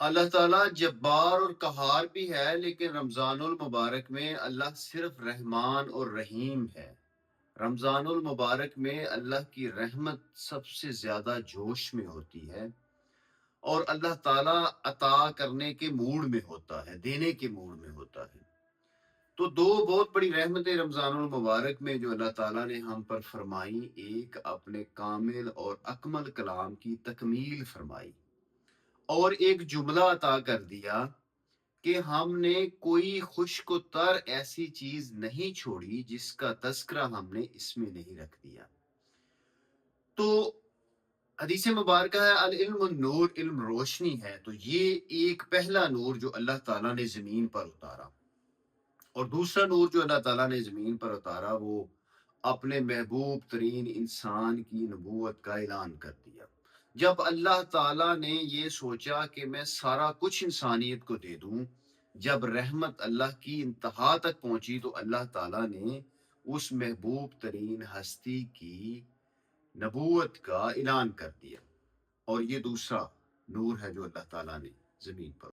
اللہ تعالیٰ جبار اور قہار بھی ہے، لیکن رمضان المبارک میں اللہ صرف رحمان اور رحیم ہے۔ رمضان المبارک میں اللہ کی رحمت سب سے زیادہ جوش میں ہوتی ہے اور اللہ تعالیٰ عطا کرنے کے موڈ میں ہوتا ہے، دینے کے موڈ میں ہوتا ہے۔ تو دو بہت بڑی رحمتیں رمضان المبارک میں جو اللہ تعالیٰ نے ہم پر فرمائی، ایک اپنے کامل اور اکمل کلام کی تکمیل فرمائی، اور ایک جملہ عطا کر دیا کہ ہم نے کوئی خشک و تر ایسی چیز نہیں چھوڑی جس کا تذکرہ ہم نے اس میں نہیں رکھ دیا۔ تو حدیث مبارکہ ہے العلم النور، علم روشنی ہے، تو یہ ایک پہلا نور جو اللہ تعالیٰ نے زمین پر اتارا، اور دوسرا نور جو اللہ تعالیٰ نے زمین پر اتارا وہ اپنے محبوب ترین انسان کی نبوت کا اعلان کر دیا۔ جب اللہ تعالیٰ نے یہ سوچا کہ میں سارا کچھ انسانیت کو دے دوں، جب رحمت اللہ کی انتہا تک پہنچی تو اللہ تعالیٰ نے اس محبوب ترین ہستی کی نبوت کا اعلان کر دیا، اور یہ دوسرا نور ہے جو اللہ تعالیٰ نے زمین پر